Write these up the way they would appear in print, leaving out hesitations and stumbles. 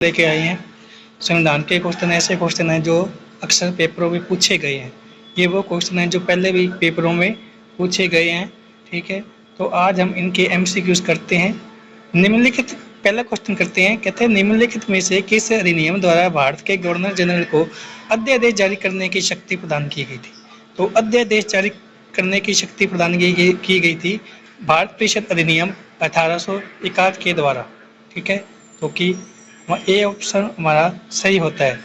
लेके आए हैं। संविधान के क्वेश्चन ऐसे क्वेश्चन हैं जो अक्सर पेपरों में पूछे गए हैं। ये वो क्वेश्चन हैं जो पहले भी पेपरों में पूछे गए हैं। ठीक है, तो आज हम इनके एमसीक्यूज करते हैं। निम्नलिखित पहला क्वेश्चन करते हैं। कहते हैं निम्नलिखित में से किस अधिनियम द्वारा भारत के गवर्नर जनरल को अध्यादेश जारी करने की शक्ति प्रदान की गई थी। तो अध्यादेश जारी करने की शक्ति प्रदान की गई थी भारत परिषद अधिनियम 1861 के द्वारा। ठीक है, तो कि ए ऑप्शन हमारा सही होता है।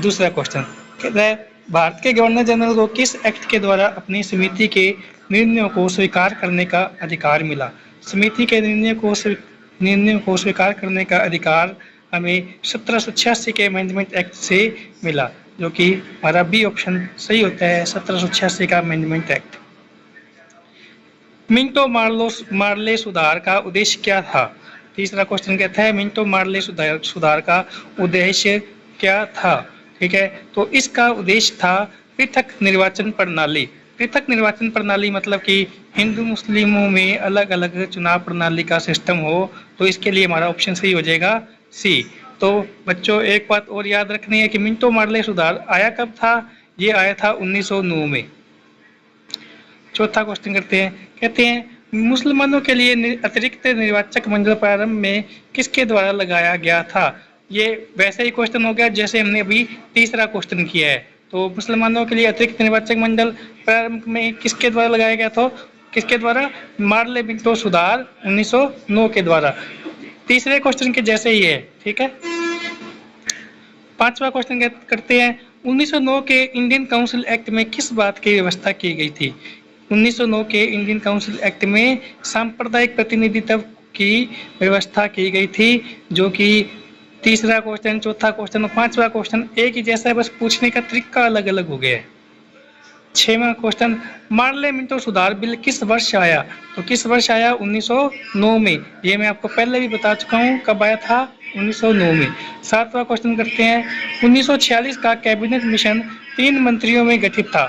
दूसरा क्वेश्चन कहता है भारत के गवर्नर जनरल को किस एक्ट के द्वारा अपनी समिति के निर्णयों को स्वीकार करने का अधिकार मिला। समिति के निर्णयों को स्वीकार करने का अधिकार हमें 1786 के अमेंडमेंट एक्ट से मिला, जो कि हमारा बी ऑप्शन सही होता है, 1786 का अमेंडमेंट एक्ट। मिंटो मार्ले सुधार का उद्देश्य क्या था। तीसरा क्वेश्चन कहता है मिंटो मार्ले सुधार का उद्देश्य क्या था। ठीक है, तो इसका उद्देश्य था पृथक निर्वाचन प्रणाली। पृथक निर्वाचन प्रणाली मतलब कि हिंदू मुस्लिमों में अलग अलग चुनाव प्रणाली का सिस्टम हो, तो इसके लिए हमारा ऑप्शन सही हो जाएगा सी। तो बच्चों एक बात और याद रखनी है कि मिंटो मार्ले सुधार आया कब था। ये आया था 1909 में। चौथा क्वेश्चन करते हैं। कहते हैं मुसलमानों के लिए अतिरिक्त निर्वाचक मंडल प्रारंभ में किसके द्वारा लगाया गया था। ये वैसे ही क्वेश्चन हो गया जैसे हमने अभी तीसरा क्वेश्चन किया है। तो मुसलमानों के लिए अतिरिक्त निर्वाचक मंडल प्रारंभ में किसके द्वारा लगाया गया था। किसके द्वारा, मार्ले मिंटो सुधार 1909 के द्वारा। तीसरे क्वेश्चन के जैसे ही है। ठीक है, पांचवा क्वेश्चन करते हैं 1909 के इंडियन काउंसिल एक्ट में किस बात की व्यवस्था की गई थी। 1909 के इंडियन काउंसिल एक्ट में सांप्रदायिक प्रतिनिधित्व की व्यवस्था की गई थी, जो कि तीसरा क्वेश्चन, चौथा क्वेश्चन और पांचवा क्वेश्चन एक ही जैसा है, बस पूछने का तरीका अलग अलग हो गया है। छठवां क्वेश्चन मार्ले मिंटो सुधार बिल किस वर्ष आया। तो किस वर्ष आया, 1909 में। ये मैं आपको पहले भी बता चुका हूँ कब आया था, 1909 में। सातवां क्वेश्चन करते हैं 1946 का कैबिनेट मिशन 3 मंत्रियों में गठित था।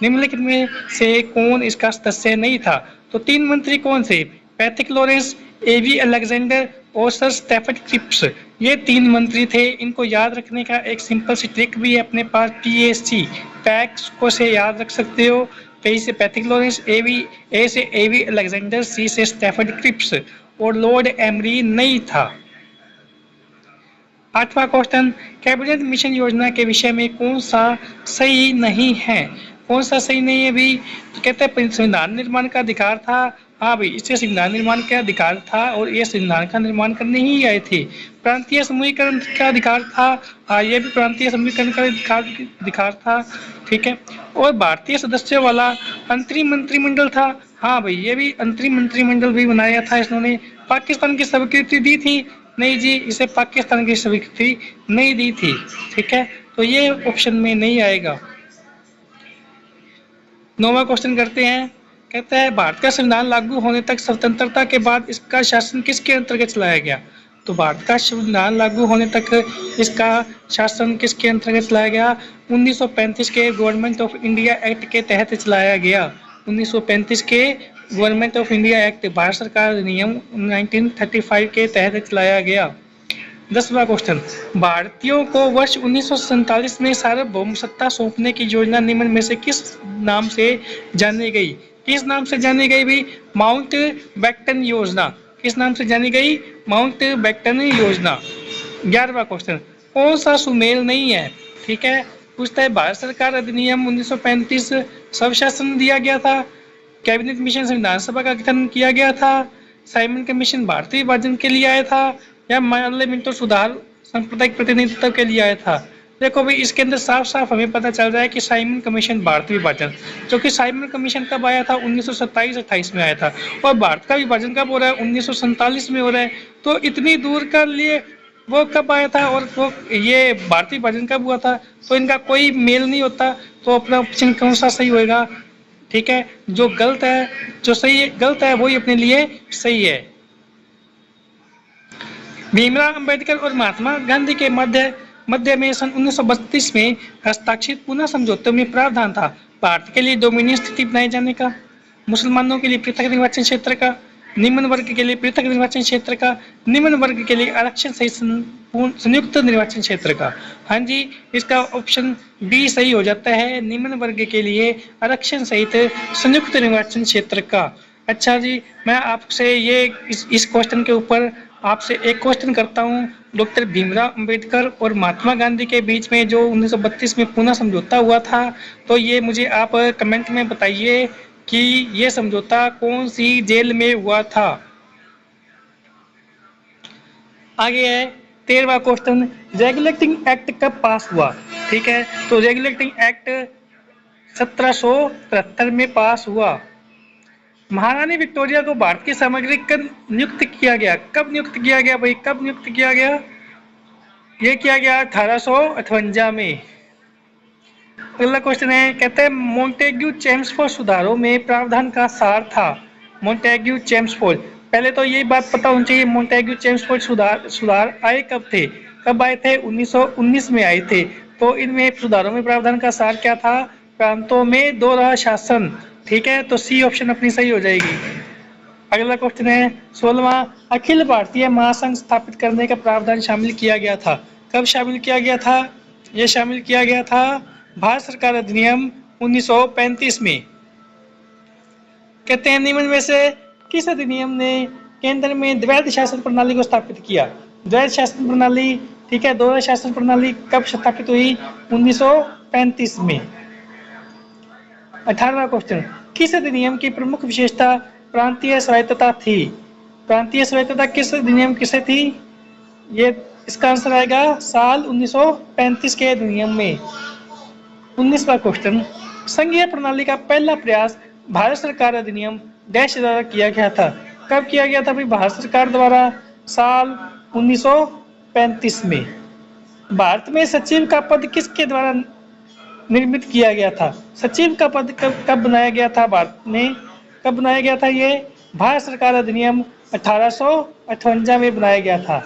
निम्नलिखित में से कौन इसका सदस्य नहीं था। तो 3 मंत्री कौन से, पैट्रिक लॉरेंस, एवी अलेक्जेंडर और सर स्टैफर्ड क्रिप्स। ये 3 मंत्री थे। इनको याद रखने का एक सिंपल सी ट्रिक भी है अपने पास, PAC पैक्स को से याद रख सकते हो। P से पैट्रिक लॉरेंस, A से एवी अलेक्जेंडर, C से स्टैफर्ड क्रिप्स और लॉर्ड एमरी नहीं था। आठवां क्वेश्चन कैबिनेट मिशन योजना के विषय में कौन सा सही नहीं है। कौन सा सही नहीं है भी, तो कहते हैं संविधान निर्माण का अधिकार था। हाँ भाई, इससे संविधान निर्माण का अधिकार था और ये संविधान का निर्माण करने ही आए थे। प्रांतीय समूहीकरण का अधिकार था। हाँ, ये भी प्रांतीय समूहीकरण का अधिकार था। ठीक है, और भारतीय सदस्यों वाला अंतरिम मंत्रिमंडल था। हाँ भाई, ये भी अंतरिम मंत्रिमंडल भी बनाया था इन्होंने। पाकिस्तान की स्वीकृति दी थी, नहीं जी, इसे पाकिस्तान की स्वीकृति नहीं दी थी। ठीक है, तो ये ऑप्शन में नहीं आएगा। 9वां क्वेश्चन करते हैं। कहता है भारत का संविधान लागू होने तक स्वतंत्रता के बाद इसका शासन किसके अंतर्गत चलाया गया। तो भारत का संविधान लागू होने तक इसका शासन किसके अंतर्गत चलाया गया, 1935 के गवर्नमेंट ऑफ इंडिया एक्ट के तहत चलाया गया। 1935 के government of India act, Bharat सरकार अधिनियम 1935 के तहत चलाया गया। 10वां क्वेश्चन भारतीयों को वर्ष 1947 में सार्वभौम सत्ता सौंपने की योजना निम्न में से किस नाम से जानी गई। किस नाम से जानी गई भी, माउंट बैटन योजना। किस नाम से जानी गई, माउंट बैटन योजना। 11वां क्वेश्चन कौन सा सुमेल नहीं है। ठीक है, पूछता है भारत सरकार अधिनियम 1935 स्वशासन दिया गया था, कैबिनेट मिशन संविधान सभा का गठन किया गया था, साइमन कमीशन भारतीय विभाजन के लिए आया था, या मार्ले मिंटो सुधार सांप्रदायिक प्रतिनिधित्व के लिए आया था। देखो भाई, इसके अंदर साफ साफ हमें पता चल रहा है कि साइमन कमीशन भारतीय विभाजन, जो कि साइमन कमीशन कब आया था, 1927-28 में आया था। और भारत का विभाजन कब हो रहा है, 1947 में हो रहा है। तो इतनी दूर का लिए वो कब आया था और वो ये भारतीय विभाजन कब हुआ था, तो इनका कोई मेल नहीं होता। तो अपना ऑप्शन कौन सा सही होएगा। ठीक है, जो गलत है, जो सही है, गलत है वही अपने लिए सही है। भीमराव अंबेडकर और महात्मा गांधी के मध्य में सन 1932 में हस्ताक्षरित पुनः समझौते में प्रावधान था भारत के लिए डोमिनियन स्थिति बनाए जाने का, मुसलमानों के लिए पृथक निर्वाचन क्षेत्र का, निम्न वर्ग के लिए पृथक निर्वाचन क्षेत्र का, निम्न वर्ग के लिए आरक्षण सहित संयुक्त निर्वाचन क्षेत्र का। हाँ जी, इसका ऑप्शन बी सही हो जाता है, निम्न वर्ग के लिए आरक्षण सहित संयुक्त निर्वाचन क्षेत्र का। अच्छा जी, मैं आपसे ये इस क्वेश्चन के ऊपर आपसे एक क्वेश्चन करता हूँ। डॉक्टर भीमराव अंबेडकर और महात्मा गांधी के बीच में जो 1932 में पुणे समझौता हुआ था, तो ये मुझे आप कमेंट में बताइए कि ये समझौता कौन सी जेल में हुआ था। आगे है 13वां क्वेश्चन, रेगुलेटिंग एक्ट कब पास हुआ? ठीक है, तो रेगुलेटिंग एक्ट 1773 में पास हुआ। महारानी विक्टोरिया को भारत की सामग्रिक नियुक्त किया गया, कब नियुक्त किया गया भाई, कब नियुक्त किया गया? ये किया गया 1858 में। अगला क्वेश्चन है, कहते हैं मोंटेग्यू चेम्सफोर्ड सुधारों में प्रावधान का सार था। मोंटेग्यू चेम्सफोर्ड, पहले तो ये बात पता होनी चाहिए मोंटेग्यू चेम्सफोर्ड सुधार आए कब थे? कब आए थे? 1919 में आए थे। तो इनमें सुधारों में प्रावधान का सार क्या था? प्रांतों में दोहरा शासन। ठीक है, तो सी ऑप्शन अपनी सही हो जाएगी। अगला क्वेश्चन है 16वां, अखिल भारतीय महासंघ स्थापित करने का प्रावधान शामिल किया गया था। कब शामिल किया गया था? यह शामिल किया गया था भारत सरकार अधिनियम 1935 में। कहते हैं निम्न में से किस अधिनियम ने केंद्र में द्वैध शासन प्रणाली को स्थापित किया? द्वैध शासन प्रणाली, ठीक है, दोहरा शासन प्रणाली कब स्थापित हुई? 1935 में। 18वां क्वेश्चन, किस अधिनियम की प्रमुख विशेषता प्रांतीय स्वायत्तता थी? प्रांतीय स्वायत्तता किस अधिनियम किसे थी? ये इसका आंसर आएगा साल 1935 के अधिनियम में। 19वां क्वेश्चन, संघीय प्रणाली का पहला प्रयास भारत सरकार अधिनियम डैश द्वारा किया गया था। कब किया गया था भाई? भारत सरकार द्वारा साल 1935 में। भारत में सचिव का पद किसके द्वारा निर्मित किया गया था? सचिव का पद कब बनाया गया था भारत में? कब बनाया गया था? ये भारत सरकार अधिनियम 1858 में बनाया गया था।